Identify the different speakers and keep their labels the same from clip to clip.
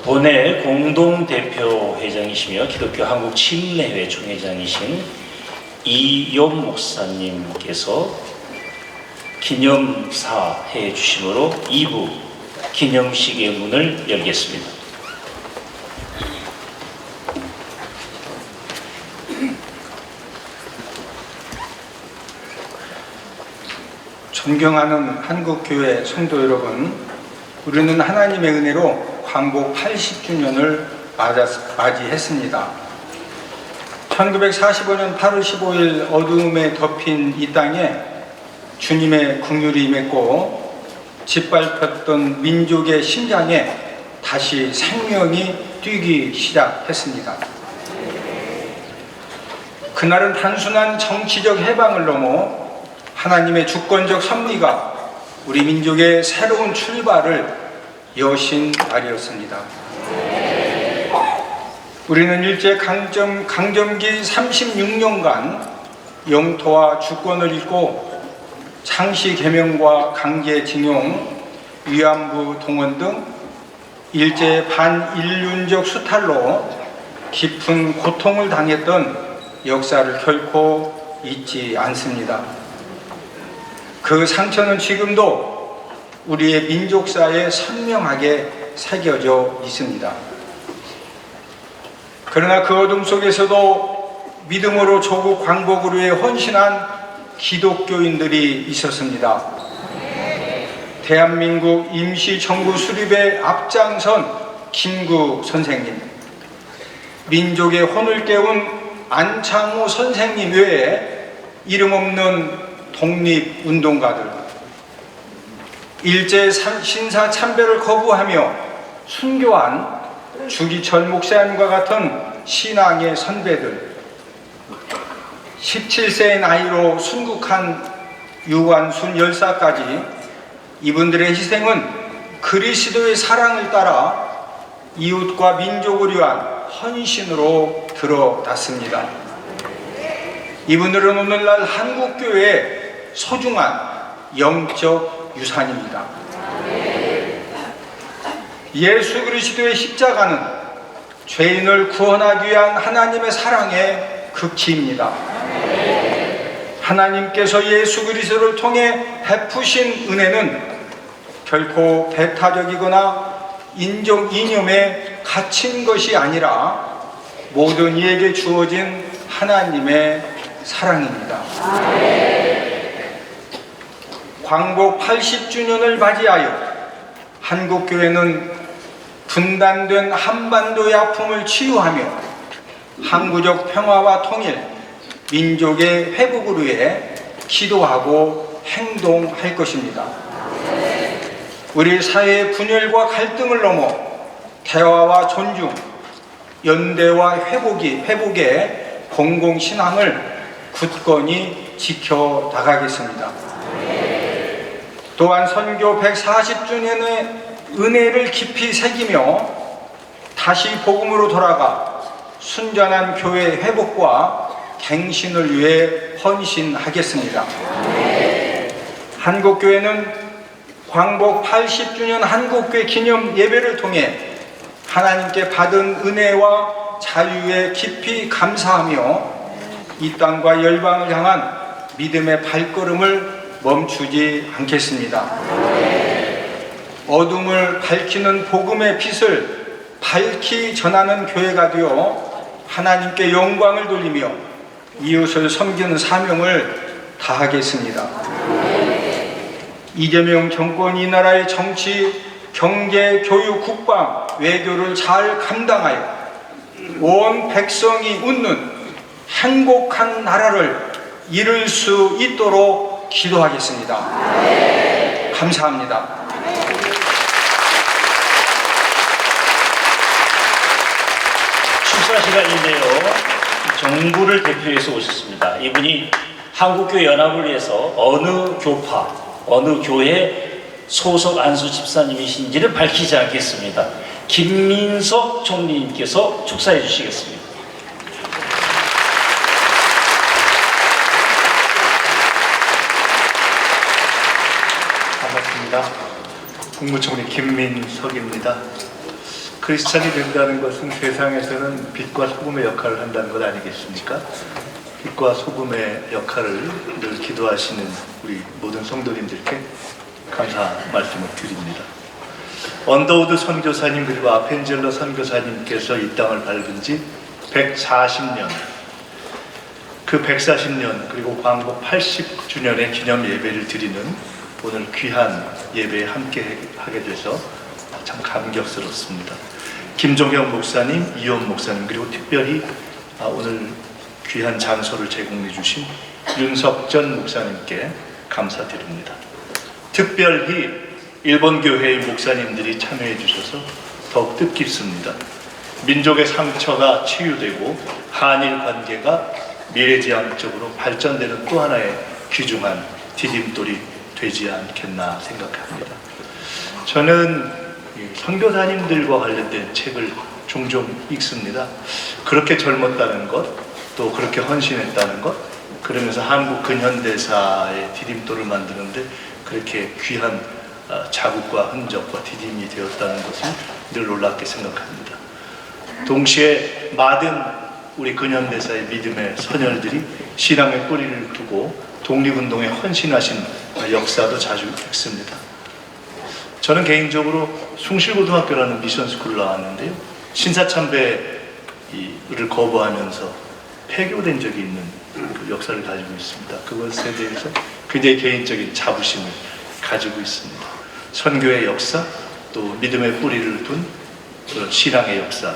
Speaker 1: 본회 공동대표회장이시며 기독교 한국침례회 총회장이신 이용 목사님께서 기념사 해 주심으로 2부 기념식의 문을 열겠습니다.
Speaker 2: 존경하는 한국교회 성도 여러분, 우리는 하나님의 은혜로 광복 80주년을 맞이했습니다. 1945년 8월 15일 어두움에 덮인 이 땅에 주님의 긍휼이 임했고 짓밟혔던 민족의 심장에 다시 생명이 뛰기 시작했습니다. 그날은 단순한 정치적 해방을 넘어 하나님의 주권적 섭리가 우리 민족의 새로운 출발을 여신 날이었습니다. 우리는 일제 강점기 36년간 영토와 주권을 잃고 창씨 개명과 강제징용, 위안부 동원 등 일제 반인륜적 수탈로 깊은 고통을 당했던 역사를 결코 잊지 않습니다. 그 상처는 지금도 우리의 민족사에 선명하게 새겨져 있습니다. 그러나 그 어둠 속에서도 믿음으로 조국 광복을 위해 헌신한 기독교인들이 있었습니다. 대한민국 임시정부 수립에 앞장선 김구 선생님, 민족의 혼을 깨운 안창호 선생님 외에 이름 없는 독립운동가들, 일제 신사 참배를 거부하며 순교한 주기철 목사님과 같은 신앙의 선배들, 17세의 나이로 순국한 유관순 열사까지 이분들의 희생은 그리스도의 사랑을 따라 이웃과 민족을 위한 헌신으로 드러났습니다. 이분들은 오늘날 한국교회의 소중한 영적 유산입니다. 예수 그리스도의 십자가는 죄인을 구원하기 위한 하나님의 사랑의 극치입니다. 하나님께서 예수 그리스도를 통해 베푸신 은혜는 결코 배타적이거나 인종 이념에 갇힌 것이 아니라 모든 이에게 주어진 하나님의 사랑입니다. 광복 80주년을 맞이하여 한국교회는 분단된 한반도의 아픔을 치유하며 항구적 평화와 통일, 민족의 회복을 위해 기도하고 행동할 것입니다. 우리 사회의 분열과 갈등을 넘어 대화와 존중, 연대와 회복의 공공신앙을 굳건히 지켜나가겠습니다. 또한 선교 140주년의 은혜를 깊이 새기며 다시 복음으로 돌아가 순전한 교회 회복과 갱신을 위해 헌신하겠습니다. 한국교회는 광복 80주년 한국교회 기념 예배를 통해 하나님께 받은 은혜와 자유에 깊이 감사하며 이 땅과 열방을 향한 믿음의 발걸음을 멈추지 않겠습니다. 어둠을 밝히는 복음의 빛을 밝히 전하는 교회가 되어 하나님께 영광을 돌리며 이웃을 섬기는 사명을 다하겠습니다. 이재명 정권이 이 나라의 정치, 경제, 교육, 국방, 외교를 잘 감당하여 온 백성이 웃는 행복한 나라를 이룰 수 있도록 기도하겠습니다. 감사합니다.
Speaker 1: 축사 시간인데요. 정부를 대표해서 오셨습니다. 이분이 한국교회 연합을 위해서 어느 교파, 어느 교회 소속 안수 집사님이신지를 밝히지 않겠습니다. 김민석 총리님께서 축사해 주시겠습니다.
Speaker 3: 반갑습니다. 국무총리 김민석입니다. 크리스찬이 된다는 것은 세상에서는 빛과 소금의 역할을 한다는 것 아니겠습니까? 빛과 소금의 역할을 늘 기도하시는 우리 모든 성도님들께 감사 말씀을 드립니다. 언더우드 선교사님 그리고 아펜젤러 선교사님께서 이 땅을 밟은 지 140년, 그 140년 그리고 광복 80주년의 기념 예배를 드리는 오늘 귀한 예배에 함께 하게 돼서 참 감격스럽습니다. 김종형 목사님, 이원 목사님 그리고 특별히 오늘 귀한 장소를 제공해 주신 윤석전 목사님께 감사드립니다. 특별히 일본 교회의 목사님들이 참여해 주셔서 더욱 뜻깊습니다. 민족의 상처가 치유되고 한일 관계가 미래지향적으로 발전되는 또 하나의 귀중한 디딤돌이 되지 않겠나 생각합니다. 저는 선교사님들과 관련된 책을 종종 읽습니다. 그렇게 젊었다는 것, 또 그렇게 헌신했다는 것, 그러면서 한국 근현대사의 디딤돌을 만드는데 그렇게 귀한 자국과 흔적과 디딤이 되었다는 것을 늘 놀랍게 생각합니다. 동시에 많은 우리 근현대사의 믿음의 선열들이 신앙의 뿌리를 두고 독립운동에 헌신하신 역사도 자주 읽습니다. 저는 개인적으로 숭실고등학교라는 미션스쿨을 나왔는데요. 신사참배를 거부하면서 폐교된 적이 있는 그 역사를 가지고 있습니다. 그것에 대해서 굉장히 개인적인 자부심을 가지고 있습니다. 선교의 역사, 또 믿음의 뿌리를 둔 그런 신앙의 역사.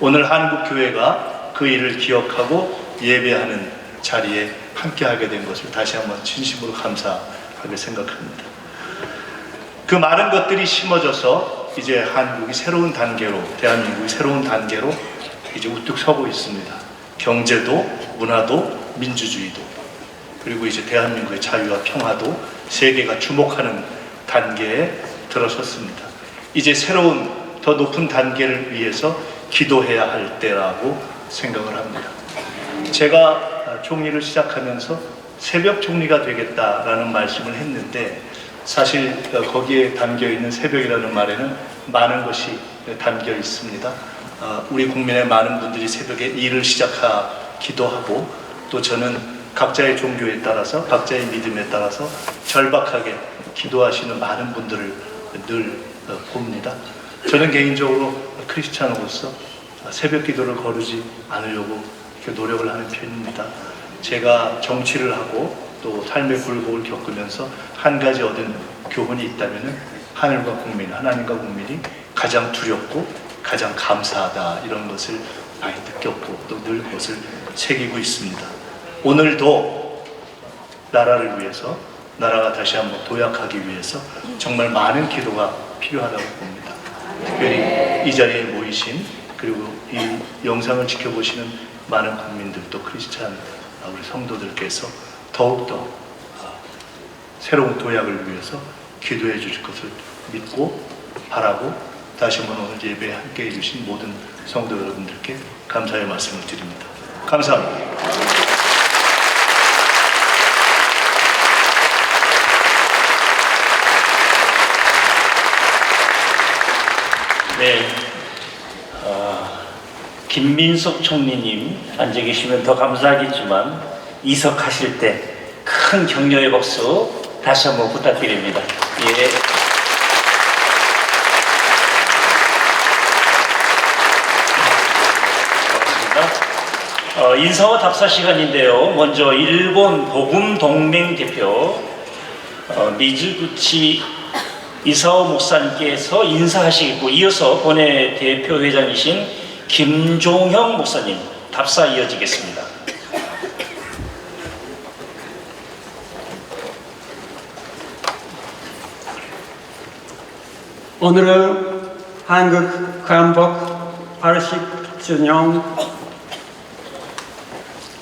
Speaker 3: 오늘 한국교회가 그 일을 기억하고 예배하는 자리에 함께하게 된 것을 다시 한번 진심으로 감사하게 생각합니다. 그 많은 것들이 심어져서 이제 한국이 새로운 단계로, 대한민국이 새로운 단계로 이제 우뚝 서고 있습니다. 경제도, 문화도, 민주주의도, 그리고 이제 대한민국의 자유와 평화도 세계가 주목하는 단계에 들어섰습니다. 이제 새로운 더 높은 단계를 위해서 기도해야 할 때라고 생각을 합니다. 제가 총리를 시작하면서 새벽 총리가 되겠다라는 말씀을 했는데 사실 거기에 담겨있는 새벽이라는 말에는 많은 것이 담겨 있습니다. 우리 국민의 많은 분들이 새벽에 일을 시작하기도 하고 또 저는 각자의 종교에 따라서 각자의 믿음에 따라서 절박하게 기도하시는 많은 분들을 늘 봅니다. 저는 개인적으로 크리스찬으로서 새벽 기도를 거르지 않으려고 이렇게 노력을 하는 편입니다. 제가 정치를 하고 또 삶의 굴곡을 겪으면서 한 가지 얻은 교훈이 있다면 하늘과 국민, 하나님과 국민이 가장 두렵고 가장 감사하다 이런 것을 많이 느꼈고 또 늘 그것을 새기고 있습니다. 오늘도 나라를 위해서, 나라가 다시 한번 도약하기 위해서 정말 많은 기도가 필요하다고 봅니다. 특별히 이 자리에 모이신 그리고 이 영상을 지켜보시는 많은 국민들 또 크리스찬 우리 성도들께서 더욱더 새로운 도약을 위해서 기도해 주실 것을 믿고 바라고 다시 한번 오늘 예배에 함께 해주신 모든 성도 여러분들께 감사의 말씀을 드립니다. 감사합니다.
Speaker 1: 네, 김민석 총리님 앉아 계시면 더 감사하겠지만 이석하실 때 큰 격려의 박수 다시 한번 부탁드립니다. 예. 고맙습니다. 인사와 답사 시간인데요. 먼저 일본 복음 동맹 대표 미즈구치 이사오 목사님께서 인사하시겠고 이어서 본회 대표 회장이신 김종형 목사님 답사 이어지겠습니다.
Speaker 4: 오늘은 한국 광복 80주년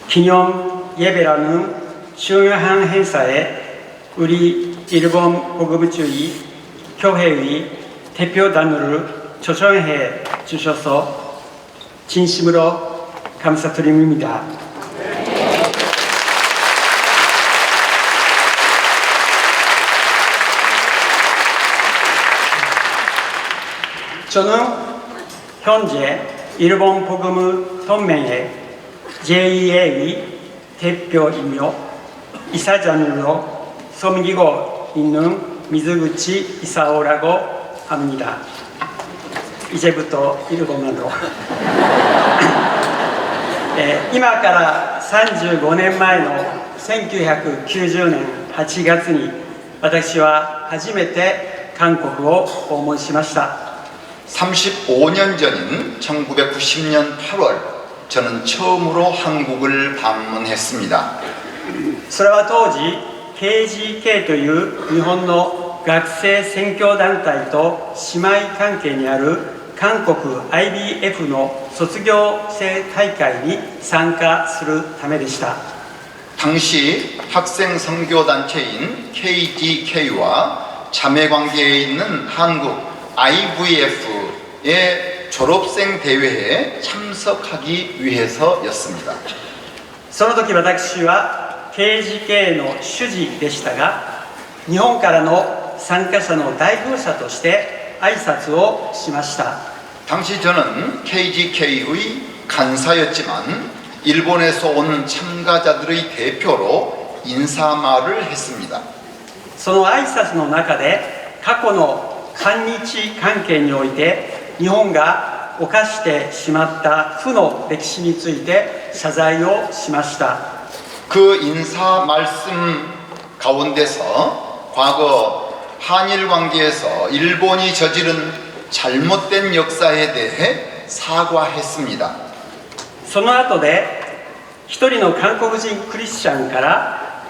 Speaker 4: 기념 예배라는 중요한 행사에 우리 일본 복음주의 교회의 대표단을 초청해 주셔서 진심으로 감사드립니다. 저는 현재 일본 복무 동맹의 JEA 대표이며 이사장으로 섬기고 있는 미즈구치 이사오라고 합니다. 이제부터 일본어로 今から35年前の1990年8月に私は初めて韓国を訪問しました。
Speaker 5: 35년 전인 1990년 8월 저는 처음으로 한국을 방문했습니다.
Speaker 4: それは当時 KGK という日本の学生選挙団体と姉妹関係にある韓国 IBF の卒業生大会に参加するためでした。
Speaker 5: 당시 학생 선교 단체인 KGK와 자매 관계에 있는 한국 IVF의 졸업생 대회에 참석하기 위해서였습니다.
Speaker 4: その時私は KGK の主事でしたが、日本からの参加者の代表者として挨拶をしました。
Speaker 5: 당시 저는 KGK의 간사였지만 일본에서 온 참가자들의 대표로 인사말을 했습니다.
Speaker 4: その挨拶の中で過去の韓日関係において日本が犯してしまった負の歴史について謝罪をしました。
Speaker 5: 그 인사 말씀 가운데서 과거 한일 관계에서 일본이 저지른 잘못된 역사에 대해 사과했습니다.
Speaker 4: その後で一人の韓国人クリスチャンから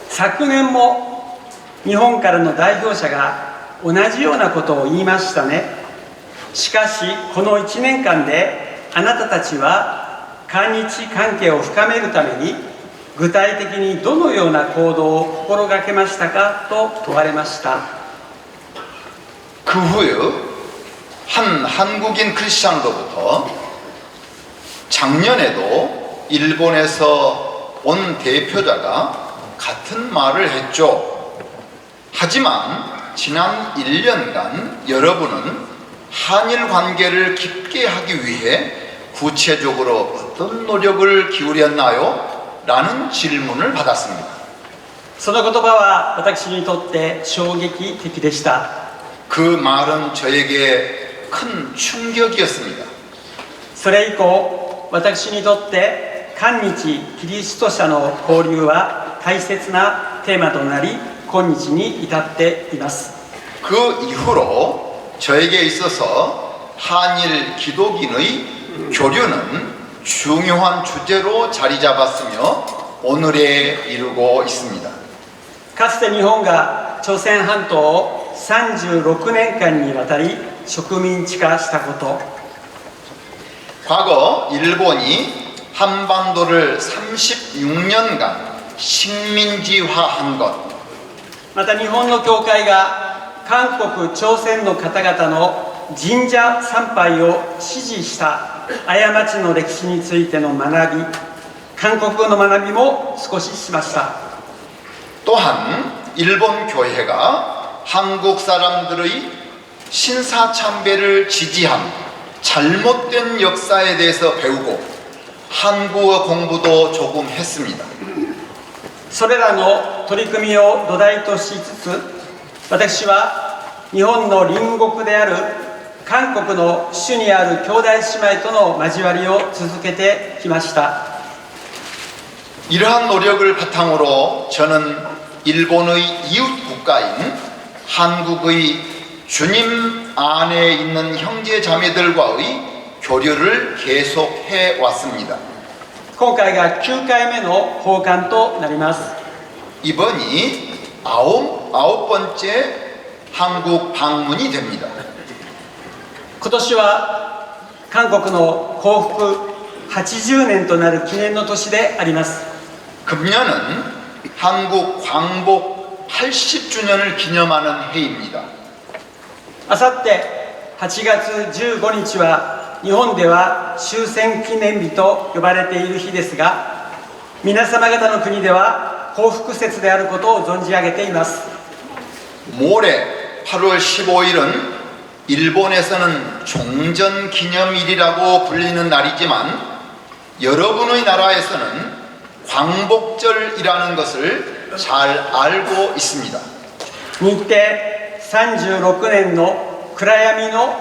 Speaker 4: 昨年も日本からの代表者が同じようなことを言いましたね。しかしこの1年間であなたたちは韓日関係を深めるために具体的にどのような行動を心がけましたかと問われました。
Speaker 5: 그 후에 한 한국인 크리스찬으로부터 작년에도 일본에서 온 대표자가 같은 말을 했죠. 하지만 지난 1년간 여러분은 한일 관계를 깊게 하기 위해 구체적으로 어떤 노력을 기울였나요? 라는 질문을 받았습니다.
Speaker 4: その言葉は私にとって衝撃的でした。
Speaker 5: 그 말은 저에게 큰 충격이었습니다.
Speaker 4: それ以降私にとって韓日キリスト者の交流は大切なテーマとなり今日に至っています。
Speaker 5: 그 이후로 저에게 있어서 한일 기독인의 교류는 중요한 주제로 자리 잡았으며 오늘에 이르고 있습니다.
Speaker 4: かつて日本が朝鮮半島を36年間にわたり植民地化したこと、
Speaker 5: 과거 일본이 한반도를 36년간 식민지화한 것,
Speaker 4: また日本の教会が韓国朝鮮の方々の神社参拝を支持した過ちの歴史についての学び、韓国語の学びも少ししました。
Speaker 5: 또한 일본 교회가 한국 사람들의 신사참배를 지지한 잘못된 역사에 대해서 배우고 한국어 공부도 조금 했습니다.
Speaker 4: それらの取り組みを土台としつつ、私は日本の隣国である韓国の主にある兄弟姉妹との交わりを続けてきました。
Speaker 5: 이러한 노력을 바탕으로 저는 일본의 이웃 국가인 한국의 주님 안에 있는 형제 자매들과의 교류를 계속해 왔습니다.
Speaker 4: 今回が9回目の訪韓となります。
Speaker 5: 이번이 아홉 번째 한국 방문이 됩니다.
Speaker 4: 今年は韓国の降伏80年となる記念の年であります。
Speaker 5: 금년은 한국 광복 80주년을 기념하는 해입니다.
Speaker 4: あさって8月15日は日本では終戦記念日と呼ばれている日ですが、皆様方の国では降伏節であることを存じ上げています。
Speaker 5: 모레 8월 15일은 일본에서는 종전기념일이라고 불리는 날이지만 여러분의 나라에서는 광복절이라는 것을 잘 알고 있습니다.
Speaker 4: 日程36年の暗闇の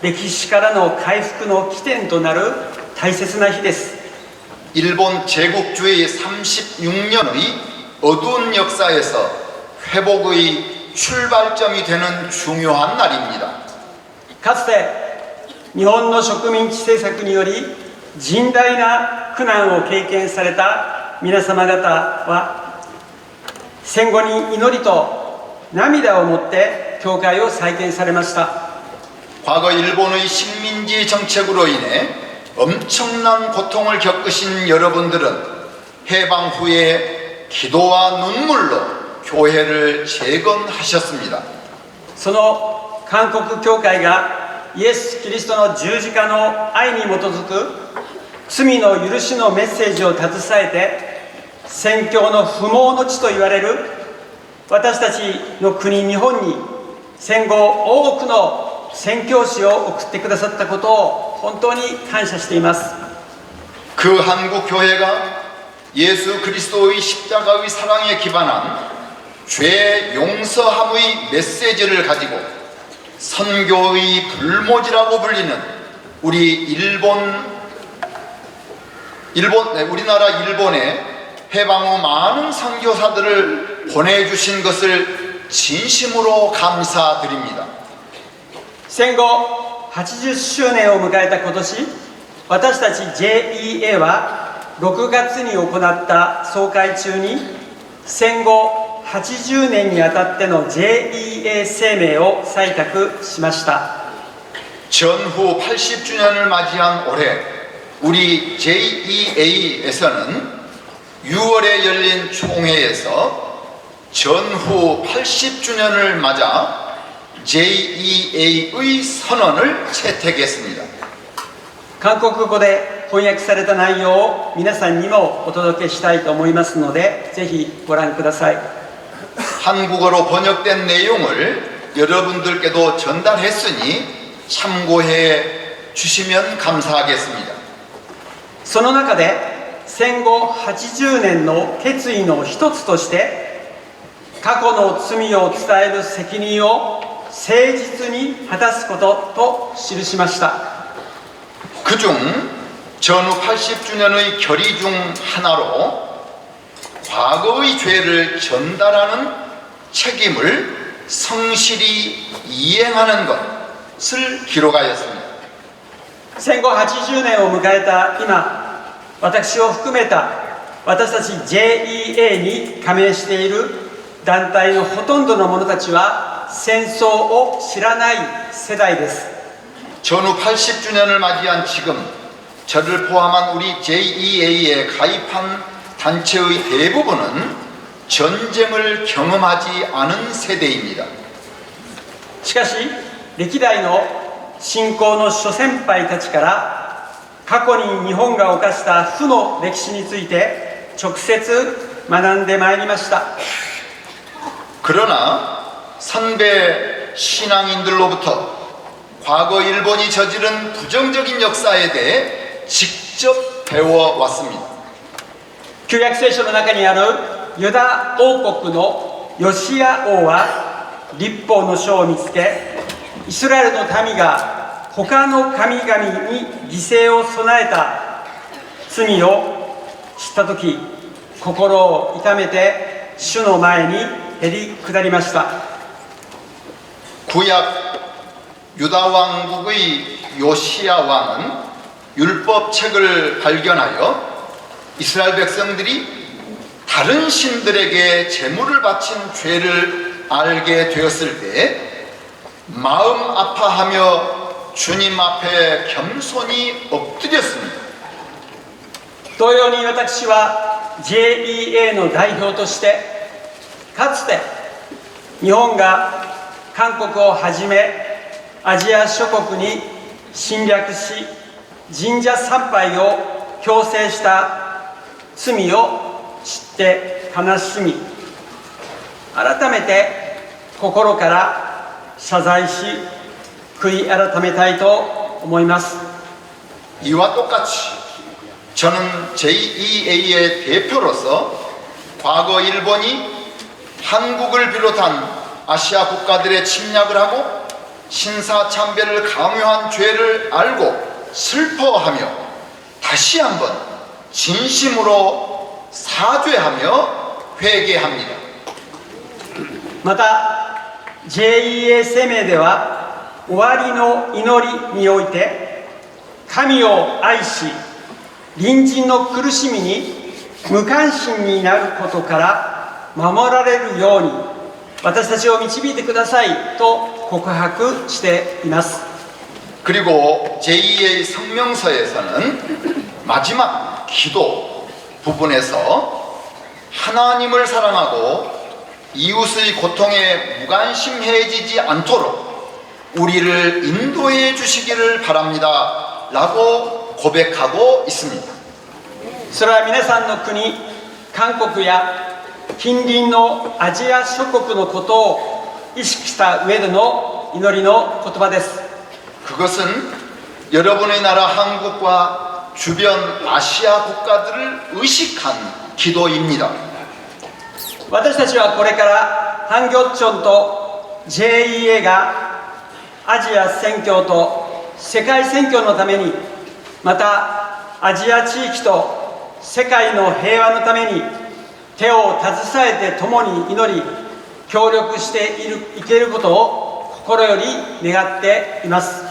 Speaker 4: 歴史からの回復の起点となる大切な日です。
Speaker 5: 일본 제국주의 36년의 어두운 역사에서 회복의 출발점이 되는 중요한 날입니다.
Speaker 4: かつて日本の植民地政策により甚大な苦難を経験された皆様方は戦後に祈りと涙を持って教会を再建されました。
Speaker 5: 과거 일본의 식민지 정책으로 인해 엄청난 고통을 겪으신 여러분들은 해방 후에 기도와 눈물로 교회를 재건하셨습니다.
Speaker 4: その韓国教会がイエス・キリストの十字架の愛に基づく罪の許しのメッセージを携えて宣教の不毛の地と言われる私たちの国日本に戦後多くの宣教師を送ってくださったことを本当に感謝しています。
Speaker 5: 그 한국 교회가 예수 그리스도의 십자가의 사랑에 기반한 죄 용서함의 메시지를 가지고 선교의 불모지라고 불리는 우리나라 일본에 해방 후 많은 선교사들을 보내주신 것을 진심으로 감사드립니다.
Speaker 4: 戦後80周年を迎えた今年、私たち JEA は6月に行った総会中に戦後80年にあたっての JEA 声明を採択しました。
Speaker 5: 전후 80주년을 맞이한 올해 우리 JEA에서는 6월에 열린 총회에서 전후 80주년을 맞아 JEA의 선언을 채택했습니다.
Speaker 4: 韓国語で翻訳された内容を皆さんにもお届けしたいと思いますので、ぜひご覧ください。
Speaker 5: 한국어로 번역된 내용을 여러분들께도 전달했으니 참고해 주시면 감사하겠습니다.
Speaker 4: その中で戦後80年の決意の一つとして過去の罪を伝える責任を誠実に果たすことと記しました。
Speaker 5: 그중 전후 80주년의 결의 중 하나로 과거의 죄를 전달하는 책임을 성실히 이행하는 것을 기록하였습니다.
Speaker 4: 戦後80年を迎えた今、私を含めた私たち JEA に加盟している団体のほとんどの者たちは戦争を知らない世代です。
Speaker 5: 전후 80주년을 맞이한 지금 저를 포함한 우리 JEA에 가입한 단체의 대부분은 전쟁을 경험하지 않은 세대입니다.
Speaker 4: しかし歴代の信仰の諸先輩たちから過去に日本が犯した負の歴史について直接学んでまいりました。
Speaker 5: 그러나 선배 신앙인들로부터 과거 일본이 저지른 부정적인 역사에 대해 직접 배워왔습니다.
Speaker 4: 旧約聖書の中にあるユダ王国のヨシア王は律法の書を見つけ、イスラエルの民が他の神々に犠牲を備えた罪を知ったとき、心を痛めて主の前にへり下りました。
Speaker 5: 구약 유다 왕국의 요시야 왕은 율법책을 발견하여 이스라엘 백성들이 다른 신들에게 제물을 바친 죄를 알게 되었을 때 마음 아파하며 주님 앞에 겸손히 엎드렸습니다.
Speaker 4: 同様に私は JEA の代表としてかつて日本が韓国をはじめアジア諸国に侵略し神社参拝を強制した罪を知って悲しみ改めて心から謝罪し悔い改めたいと思います。
Speaker 5: 이와 똑같이 저는 JEA의 대표로서 과거 일본이 한국을 비롯한 아시아 국가들의 침략을 하고 신사참배를 강요한 죄를 알고 슬퍼하며 다시 한번 진심으로 사죄하며 회개합니다.
Speaker 4: また JEA 声明では終わりの祈りにおいて神を愛し隣人の苦しみに無関心になることから守られるように私たちを導いてくださいと告白しています。
Speaker 5: 그리고 JEA 성명서에서는 마지막 기도 부분에서 하나님을 사랑하고 이웃의 고통에 무관심해지지 않도록 우리를 인도해 주시기를 바랍니다 라고 고백하고 있습니다.
Speaker 4: それは皆さんの国韓国や近隣のアジア諸国のことを意識した上での祈りの言葉です。
Speaker 5: 그것은 여러분의 나라 한국과 주변 아시아 국가들을 의식한 기도입니다.
Speaker 4: 私たちはこれからハンギョッチョンと JEA がアジア宣教と世界宣教のためにまたアジア地域と世界の平和のために手を携えて共に祈り協力していけることを心より願っています。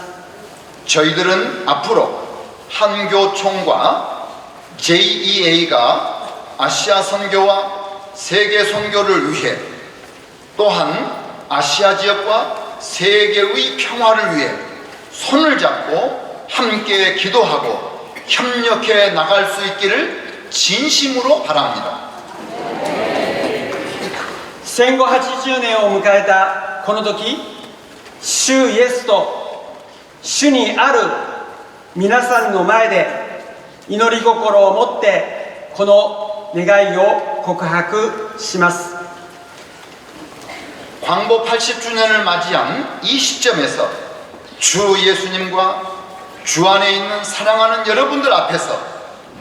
Speaker 5: 저희들은 앞으로 한교총과 JEA가 아시아 선교와 세계 선교를 위해 또한 아시아 지역과 세계의 평화를 위해 손을 잡고 함께 기도하고 협력해 나갈 수 있기를 진심으로 바랍니다.
Speaker 4: 戦後80年を迎えたこの時、主イエスと主にある皆さんの前で祈り心を持ってこの願いを告白します。
Speaker 5: 광복 80주년을 맞이한 이 시점에서 주 예수님과 주 안에 있는 사랑하는 여러분들 앞에서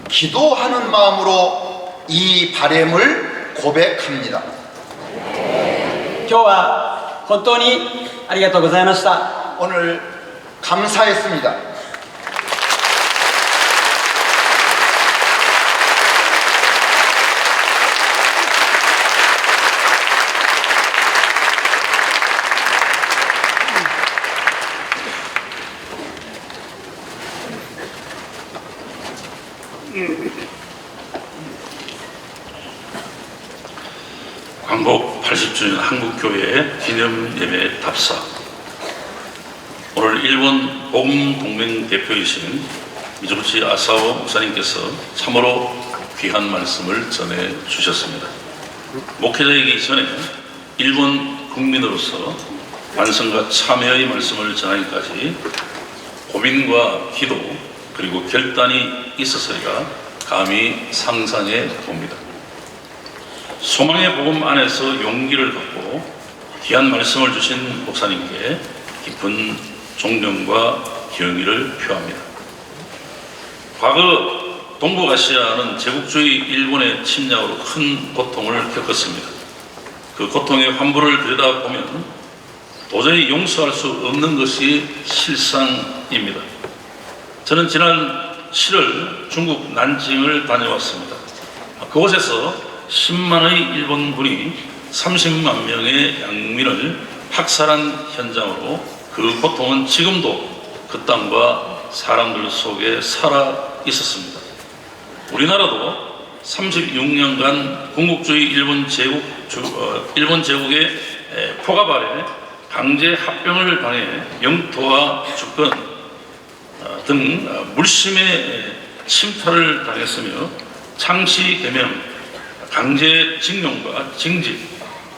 Speaker 5: 기도하는 마음으로 이 바램을 고백합니다.
Speaker 4: 今日は本当にありがとうございました。
Speaker 5: 오늘 감사했습니다.
Speaker 6: 광복 80주년 한국교회 기념예배 답사. 오늘 일본 복음동맹 대표이신 미조부치 아사오 목사님께서 참으로 귀한 말씀을 전해 주셨습니다. 목회자이기 전에 일본 국민으로서 반성과 참회의 말씀을 전하기까지 고민과 기도 그리고 결단이 있었으리라 감히 상상해 봅니다. 소망의 복음 안에서 용기를 갖고 귀한 말씀을 주신 목사님께 깊은 존경과 경의를 표합니다. 과거 동북아시아는 제국주의 일본의 침략으로 큰 고통을 겪었습니다. 그 고통의 환부를 들여다보면 도저히 용서할 수 없는 것이 실상입니다. 저는 지난 7월 중국 난징을 다녀왔습니다. 그곳에서 10만의 일본군이 30만 명의 양민을 학살한 현장으로 그 고통은 지금도 그 땅과 사람들 속에 살아 있었습니다. 우리나라도 36년간 군국주의 일본 제국의 포갑 아래 강제 합병을 당해 영토와 주권 등 물심의 침탈을 당했으며 창씨 개명, 강제 징용과 징집,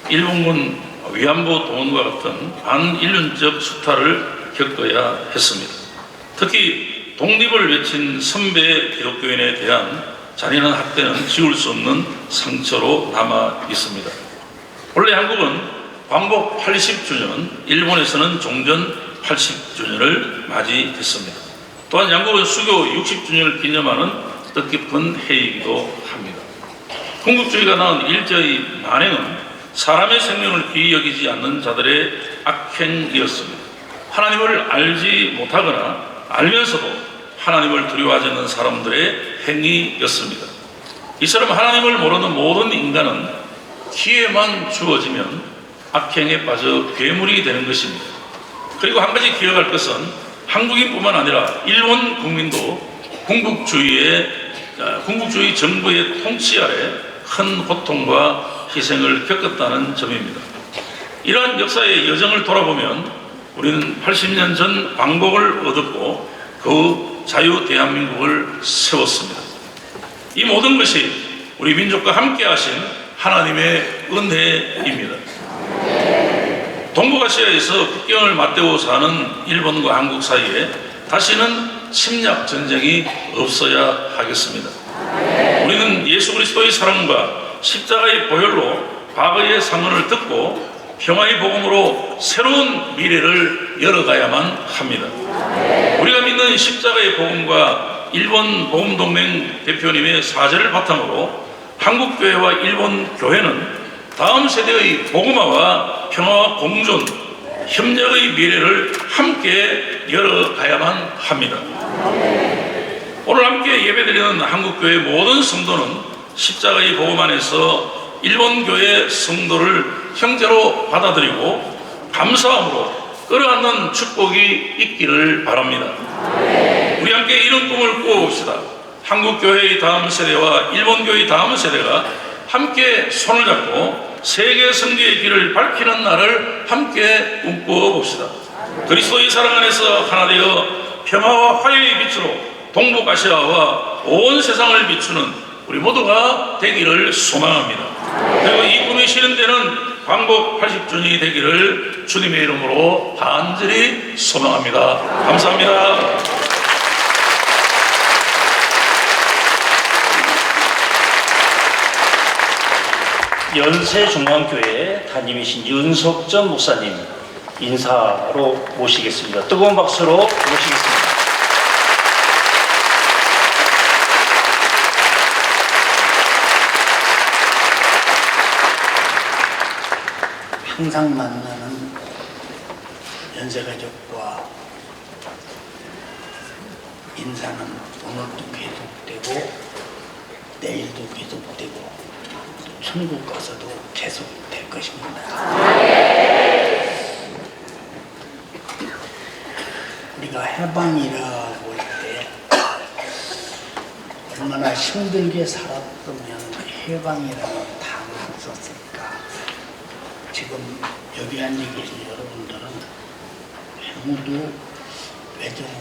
Speaker 6: 일본군 위안부 동원과 같은 반인륜적 수탈을 겪어야 했습니다. 특히 독립을 외친 선배 기독교인에 대한 잔인한 학대는 지울 수 없는 상처로 남아 있습니다. 원래 한국은 광복 80주년, 일본에서는 종전 80주년을 맞이했습니다. 또한 양국은 수교 60주년을 기념하는 뜻깊은 해이기도 합니다. 궁극주의가 낳은 일제의 만행은 사람의 생명을 귀히 여기지 않는 자들의 악행이었습니다. 하나님을 알지 못하거나 알면서도 하나님을 두려워하지 않는 사람들의 행위였습니다. 이처럼 하나님을 모르는 모든 인간은 기회만 주어지면 악행에 빠져 괴물이 되는 것입니다. 그리고 한 가지 기억할 것은 한국인뿐만 아니라 일본 국민도 궁극주의 정부의 통치 아래 큰 고통과 희생을 겪었다는 점입니다. 이러한 역사의 여정을 돌아보면 우리는 80년 전 광복을 얻었고 그 자유 대한민국을 세웠습니다. 이 모든 것이 우리 민족과 함께 하신 하나님의 은혜입니다. 동북아시아에서 국경을 맞대고 사는 일본과 한국 사이에 다시는 침략 전쟁이 없어야 하겠습니다. 우리는 예수 그리스도의 사랑과 십자가의 보혈로 과거의 상흔을 듣고 평화의 복음으로 새로운 미래를 열어가야만 합니다. 우리가 믿는 십자가의 복음과 일본 복음동맹 대표님의 사제를 바탕으로 한국교회와 일본 교회는 다음 세대의 복음화와 평화와 공존, 협력의 미래를 함께 열어가야만 합니다. 오늘 함께 예배드리는 한국교회 모든 성도는 십자가의 복음 안에서 일본교회 성도를 형제로 받아들이고 감사함으로 끌어안는 축복이 있기를 바랍니다. 우리 함께 이런 꿈을 꾸어봅시다. 한국교회의 다음 세대와 일본교회의 다음 세대가 함께 손을 잡고 세계 선교의 길을 밝히는 날을 함께 꿈꾸어 봅시다. 그리스도의 사랑 안에서 하나 되어 평화와 화해의 빛으로 동북아시아와 온 세상을 비추는 우리 모두가 되기를 소망합니다. 그리고 이 꿈이 실현되는 광복 80주년이 되기를 주님의 이름으로 간절히 소망합니다. 감사합니다.
Speaker 1: 연세중앙교회 담임이신 윤석전 목사님 인사로 모시겠습니다. 뜨거운 박수로 모시겠습니다.
Speaker 7: 항상 만나는 연세가족과 인사는 오늘도 계속되고 내일도 계속되고 천국 가서도 계속될 것입니다. 우리가 해방이라고 할 때 얼마나 힘들게 살았으면 해방이라는 단어를 썼을까. 지금 여기 앉아 계신 여러분들은 아무도 외정을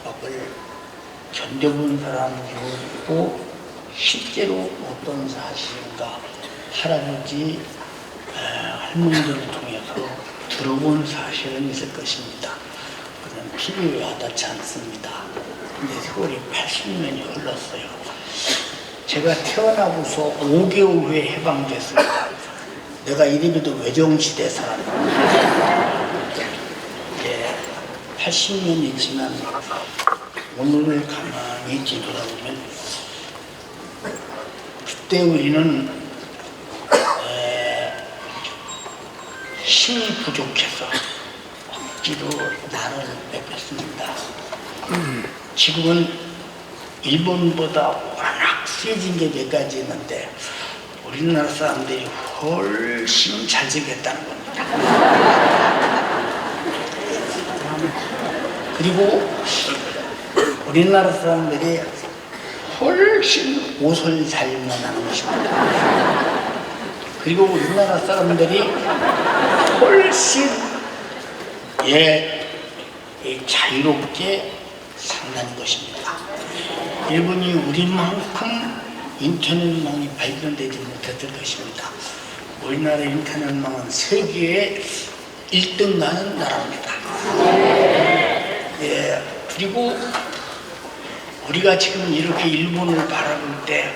Speaker 7: 압박을 견뎌본 사람도 없고 실제로 어떤 사실인가 할아버지 할머니들을 통해서 들어본 사실은 있을 것입니다. 그건 필요에 와닿지 않습니다. 근데 세월이 80년이 흘렀어요. 제가 태어나고서 5개월 후에 해방됐습니다. 내가 이래봬도 외정시대 사람입니다. 이제 80년이 지난 오늘을 가만히 뒤돌아보면 그때 우리는 힘이 부족해서 억지로 나를 뺏겼습니다. 지금은 일본보다 워낙 세진 게 몇 가지 있는데 우리나라 사람들이 훨씬 잘생겼다는 겁니다. 그리고 우리나라 사람들이 훨씬 옷을 잘 입는다는 것입니다. 그리고 우리나라 사람들이 훨씬 자유롭게 산다는 것입니다. 일본이 우리만큼 인터넷망이 발견되지 못했을 것입니다. 우리나라 인터넷망은 세계에 1등 나는 나라입니다. 그리고 우리가 지금 이렇게 일본을 바라볼 때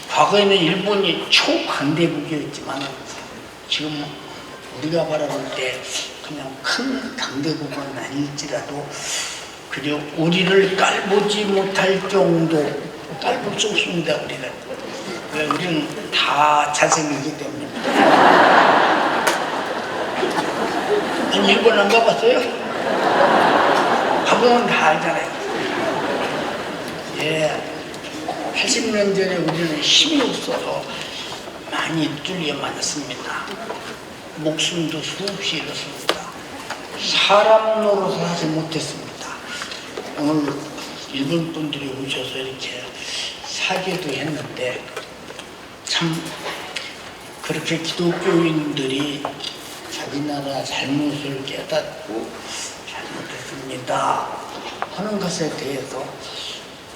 Speaker 7: 과거에는 일본이 초강대국이었지만 지금 우리가 바라볼 때 그냥 큰 강대국은 아닐지라도 그저 우리를 깔보지 못할 정도 깔볼 수 없습니다. 우리는. 왜? 우리는 다 잘생기기 때문입니다. 아니, 일본 안 가봤어요? 가보면 다 알잖아요. 예, 80년 전에 우리는 힘이 없어서 많이 뚫려 맞았습니다. 목숨도 수없이 잃었습니다. 사람 노릇을 하지 못했습니다. 오늘 일본 분들이 오셔서 이렇게 사죄도 했는데 참 그렇게 기독교인들이 자기 나라 잘못을 깨닫고 잘못했습니다 하는 것에 대해서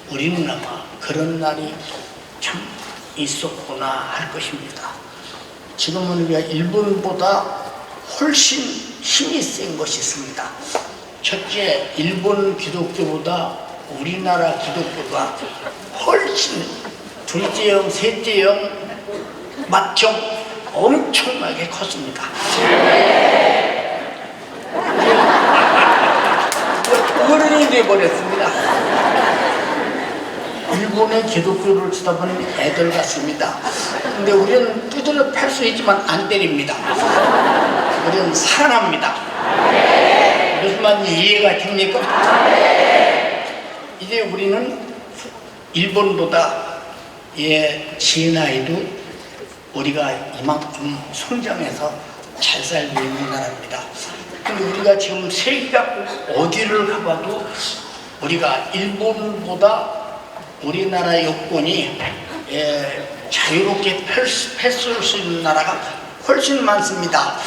Speaker 7: 우리는 아마 그런 날이 참 있었구나 할 것입니다. 지금은 우리가 일본보다 훨씬 힘이 센 것이 있습니다. 첫째, 일본 기독교보다 우리나라 기독교가 훨씬 둘째형, 셋째형, 맏형 엄청나게 컸습니다. 어른이 되어버렸습니다. 일본의 기독교를 쳐다보는 애들 같습니다. 근데 우리는 두드려 팰 수 있지만 안 때립니다. 우리는 사랑합니다. 무슨 말인지 이해가 됩니까? 이제 우리는 일본보다 제 나이도 우리가 이만큼 성장해서 잘 살고 있는 나라입니다. 근데 우리가 지금 세계가 어디를 가봐도 우리가 일본보다 우리나라 여건이 자유롭게 펼칠 수 있는 나라가 훨씬 많습니다.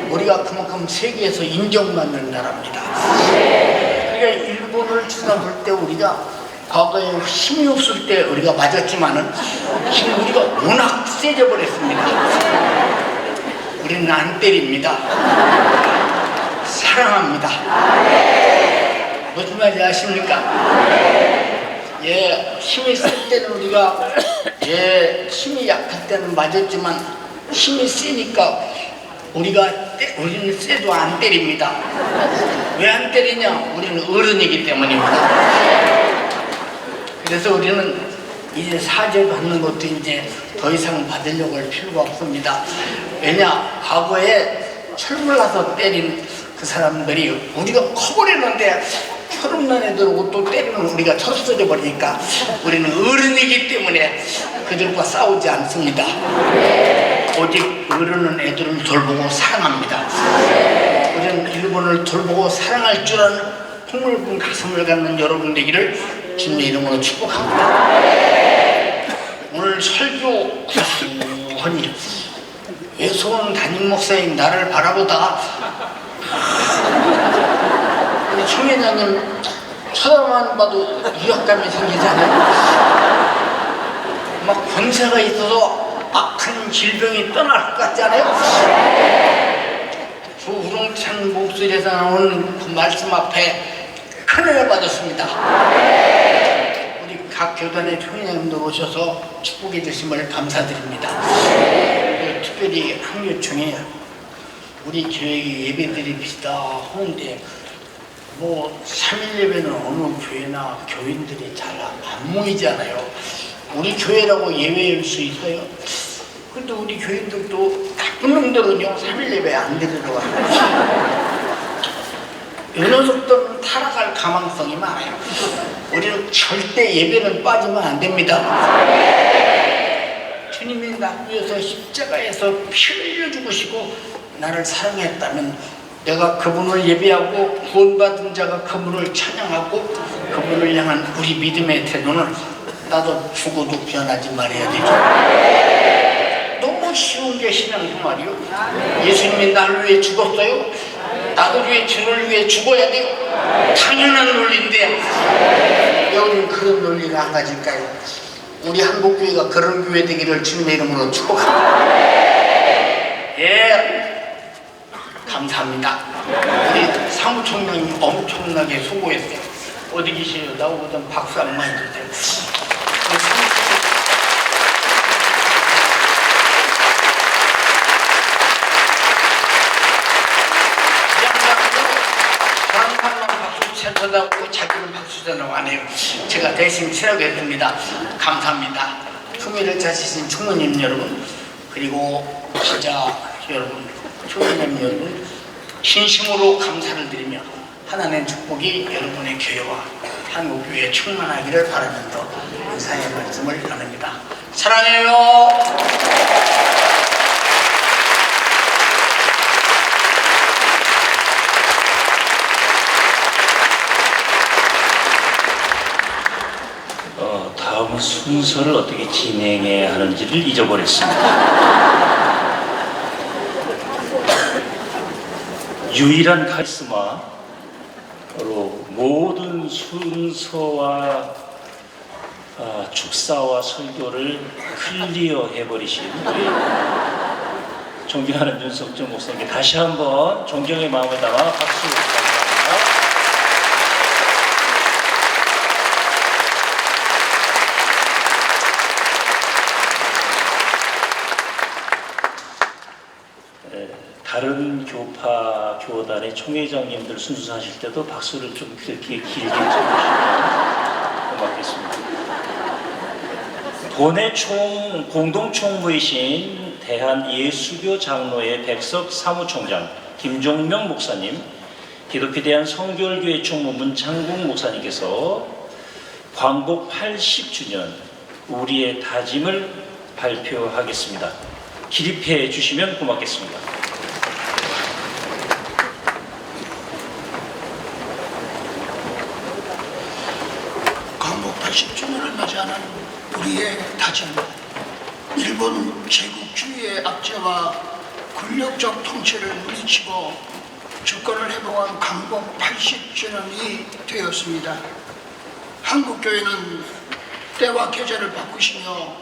Speaker 7: 우리가 그만큼 세계에서 인정받는 나라입니다. 그러니까 일본을 쳐다볼 때 우리가 과거에 힘이 없을 때 우리가 맞았지만은 지금 우리가 워낙 세져 버렸습니다. 우리는 안 때립니다. 사랑합니다. 무슨 말인지 아십니까? 힘이 쓸 때는 우리가 힘이 약할 때는 맞았지만 힘이 세니까 우리는 세도 안 때립니다. 왜 안 때리냐? 우리는 어른이기 때문입니다. 그래서 우리는 이제 사죄 받는 것도 이제 더 이상 받으려고 할 필요가 없습니다. 왜냐? 과거에 철물나서 때린 그 사람들이 우리가 커버렸는데 철없는 애들하고 또 때리면 우리가 철수져 버리니까 우리는 어른이기 때문에 그들과 싸우지 않습니다. 오직 어른은 애들을 돌보고 사랑합니다. 우리는 일본을 돌보고 사랑할 줄 아는 폭넓은 가슴을 갖는 여러분 되기를 주님의 이름으로 축복합니다. 오늘 설교 구수하니 외소원 담임 목사인 나를 바라보다가 우리 총회장님 쳐다만 봐도 위압감이 생기잖아요. 막 권세가 있어서 악한 질병이 떠날 것 같잖아요. 그 우렁찬 목소리에서 나오는 그 말씀 앞에 큰은혜 받았습니다. 우리 각 교단의 총회장님들 오셔서 축복해 주심을 감사드립니다. 특별히 한교총회 우리 교회에 예배드립시다 하는데 뭐 3일 예배는 어느 교회나 교인들이 잘 안 모이잖아요. 우리 교회라고 예외일 수 있어요. 근데 우리 교인들도 나쁜 놈들은요 3일 예배 안 드리러 와요. 이 녀석들은 타락할 가망성이 많아요. 우리는 절대 예배는 빠지면 안 됩니다. 주님이 나 위해서 십자가에서 피 흘려 죽으시고 나를 사랑했다면 내가 그분을 예배하고 구원받은 자가 그분을 찬양하고 그분을 향한 우리 믿음의 태도는 나도 죽어도 변하지 말아야 되죠. 너무 쉬운 게 신앙생활이요. 예수님이 나를 위해 죽었어요. 나도 왜 주를 위해 죽어야 돼요? 당연한 논리인데 왜 우리는 그런 논리를 안 가질까요? 우리 한국교회가 그런 교회 되기를 주님의 이름으로 축복합니다. 감사합니다. 우리 사무총장님 엄청나게 수고했어요. 어디 계세요? 나오거든 박수 한번 해주세요. 주자라고 하네요. 제가 대신 치료했습니다. 감사합니다. 총회를 짜주신 총무님 여러분, 그리고 기자 여러분, 총회님 여러분, 진심으로 감사를 드리며 하나님의 축복이 여러분의 교회와 한국교회에 충만하기를 바라면서 인사의 말씀을 나눕니다. 사랑해요.
Speaker 1: 다음 순서를 어떻게 진행해야 하는지를 잊어버렸습니다. 유일한 카리스마로 모든 순서와 축사와 설교를 클리어해버리신 우리 존경하는 윤석준 목사님께 다시 한번 존경의 마음을 담아 박수 부탁드립니다. 다른 교파 교단의 총회장님들 순수하실 때도 박수를 좀 그렇게 길게 쳐주시면 고맙겠습니다. 본회 공동총무이신 대한예수교 장로회 백석 사무총장 김종명 목사님, 기독교 대한 성결교회 총무 문창국 목사님께서 광복 80주년 우리의 다짐을 발표하겠습니다. 기립해 주시면 고맙겠습니다.
Speaker 8: 광복 80주년을 맞이하는 우리의 다짐, 일본 제국주의의 압제와 권력적 통치를 물리치고 주권을 회복한 광복 80주년이 되었습니다. 한국교회는 때와 계절을 바꾸시며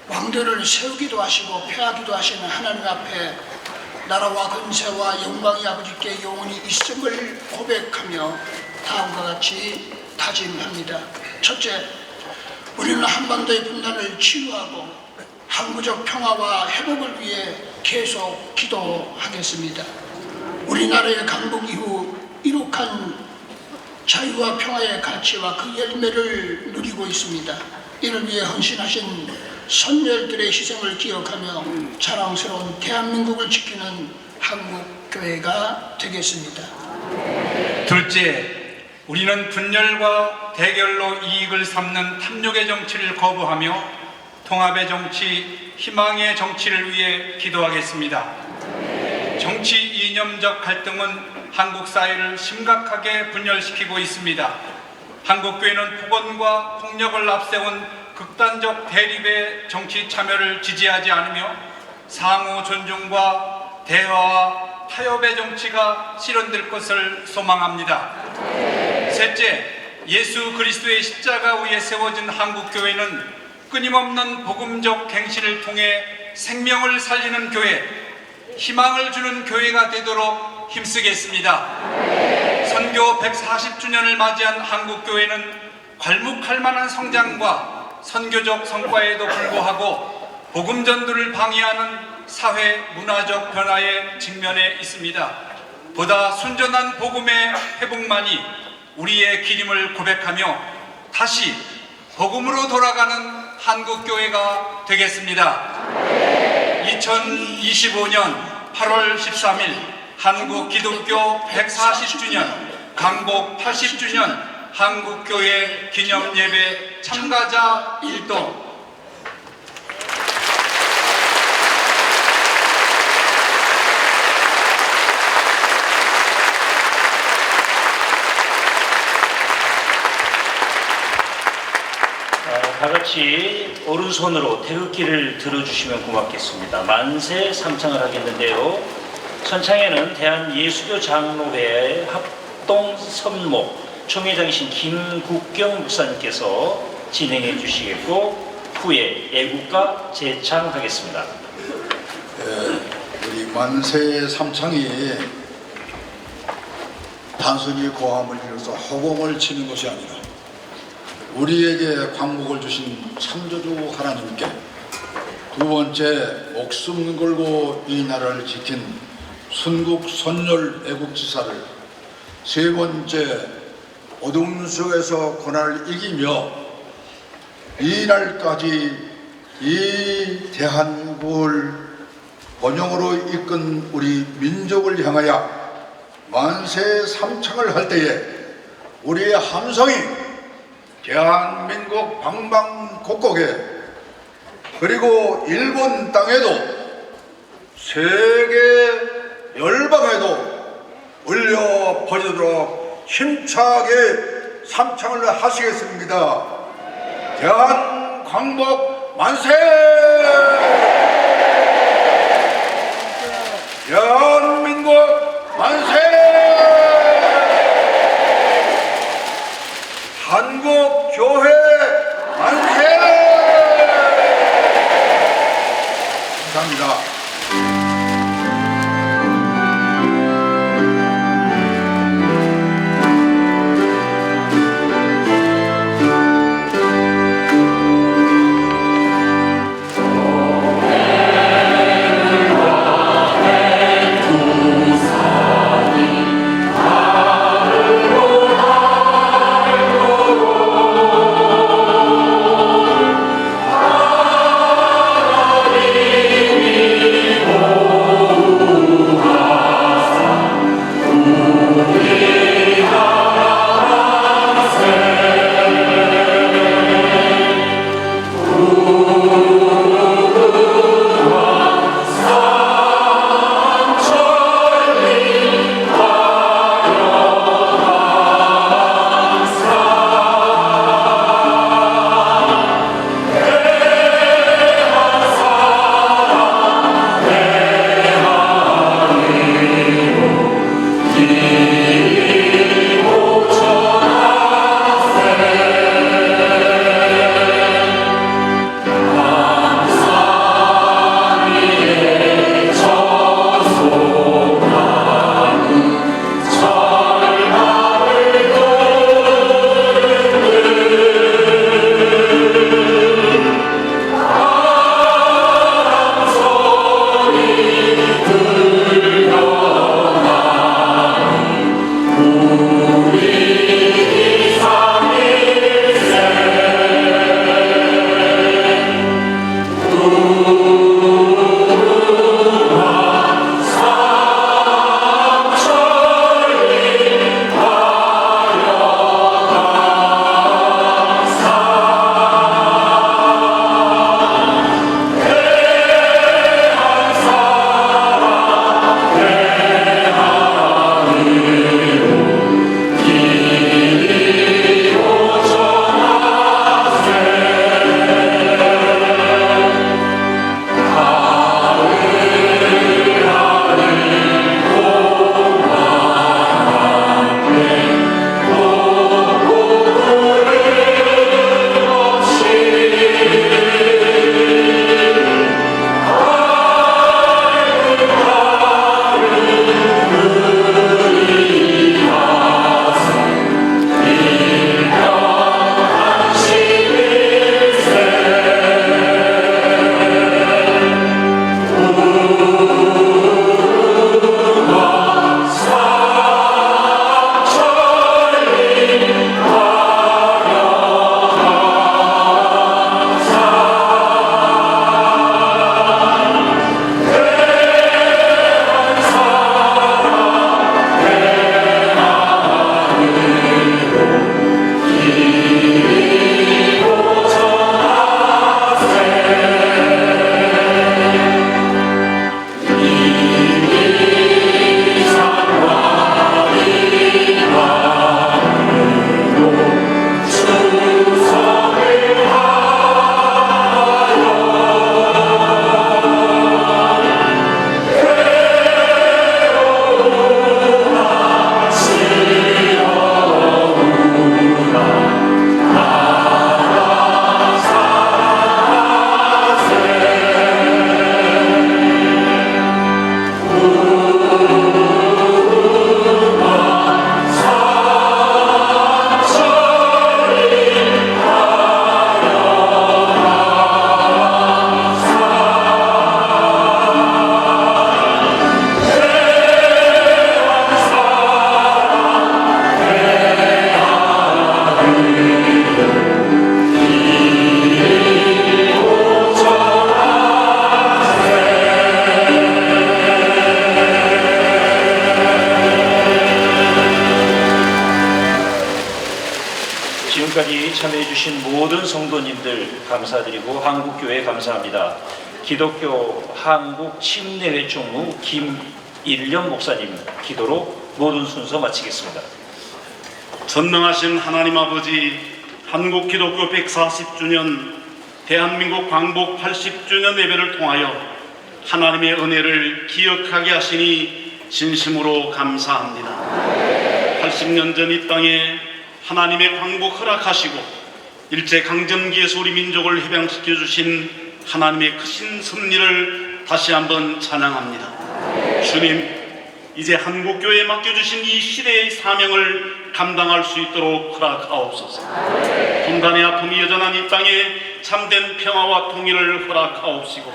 Speaker 8: 왕들을 세우기도 하시고 폐하기도 하시는 하나님 앞에 나라와 권세와 영광이 아버지께 영원히 있음을 고백하며 다음과 같이 다짐합니다. 첫째, 우리는 한반도의 분단을 치유하고 항구적 평화와 회복을 위해 계속 기도하겠습니다. 우리나라의 강복 이후 이룩한 자유와 평화의 가치와 그 열매를 누리고 있습니다. 이를 위해 헌신하신 선열들의 희생을 기억하며 자랑스러운 대한민국을 지키는 한국교회가 되겠습니다.
Speaker 2: 둘째, 우리는 분열과 대결로 이익을 삼는 탐욕의 정치를 거부하며 통합의 정치, 희망의 정치를 위해 기도하겠습니다. 정치 이념적 갈등은 한국 사회를 심각하게 분열시키고 있습니다. 한국교회는 폭언과 폭력을 앞세운 극단적 대립의 정치 참여를 지지하지 않으며 상호 존중과 대화와 타협의 정치가 실현될 것을 소망합니다. 셋째, 예수 그리스도의 십자가 위에 세워진 한국교회는 끊임없는 복음적 갱신을 통해 생명을 살리는 교회, 희망을 주는 교회가 되도록 힘쓰겠습니다. 선교 140주년을 맞이한 한국교회는 괄묵할 만한 성장과 선교적 성과에도 불구하고 복음 전도를 방해하는 사회 문화적 변화에 직면해 있습니다. 보다 순전한 복음의 회복만이 우리의 기림을 고백하며 다시 복음으로 돌아가는 한국교회가 되겠습니다. 2025년 8월 13일 한국 기독교 140주년, 광복 80주년 한국교회 기념예배 참가자 일동.
Speaker 1: 다같이 오른손으로 태극기를 들어주시면 고맙겠습니다. 만세 삼창을 하겠는데요. 선창에는 대한예수교 장로회 합동선목 총회장이신 김국경 목사님께서 진행해 주시겠고 후에 애국가 제창하겠습니다.
Speaker 9: 우리 만세 삼창이 단순히 고함을 이뤄서 허공을 치는 것이 아니라 우리에게 광복을 주신 창조주 하나님께, 두 번째 목숨 걸고 이 나라를 지킨 순국 선열 애국지사를, 세 번째 어둠 속에서 고난을 이기며 이날까지 이 대한민국을 번영으로 이끈 우리 민족을 향하여 만세 삼창을 할 때에 우리의 함성이 대한민국 방방곡곡에 그리고 일본 땅에도 세계 열방에도 울려 퍼지도록 힘차게 삼창을 하시겠습니다. 대한광복 만세! 대한민국 만세! 한국교회 만세! 감사합니다.
Speaker 1: 지금까지 참여해주신 모든 성도님들 감사드리고 한국교회 감사합니다. 기독교 한국 침례회 총무 김일련 목사님 기도로 모든 순서 마치겠습니다.
Speaker 10: 전능하신 하나님 아버지, 한국 기독교 140주년, 대한민국 광복 80주년 예배를 통하여 하나님의 은혜를 기억하게 하시니 진심으로 감사합니다. 80년 전 이 땅에 하나님의 광복 허락하시고 일제강점기에서 우리 민족을 해방시켜 주신 하나님의 크신 섭리를 다시 한번 찬양합니다. 주님, 이제 한국교회에 맡겨주신 이 시대의 사명을 감당할 수 있도록 허락하옵소서. 분단의 아픔이 여전한 이 땅에 참된 평화와 통일을 허락하옵시고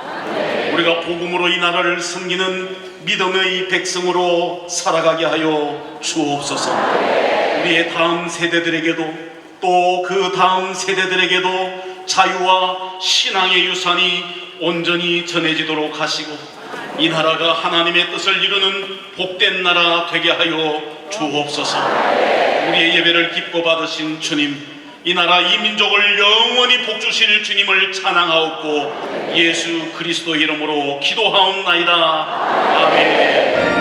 Speaker 10: 우리가 복음으로 이 나라를 섬기는 믿음의 백성으로 살아가게 하여 주옵소서. 우리의 다음 세대들에게도 또 그 다음 세대들에게도 자유와 신앙의 유산이 온전히 전해지도록 하시고 이 나라가 하나님의 뜻을 이루는 복된 나라 되게 하여 주옵소서. 우리의 예배를 기뻐 받으신 주님, 이 나라 이 민족을 영원히 복주실 주님을 찬양하옵고 예수 그리스도 이름으로 기도하옵나이다. 아멘.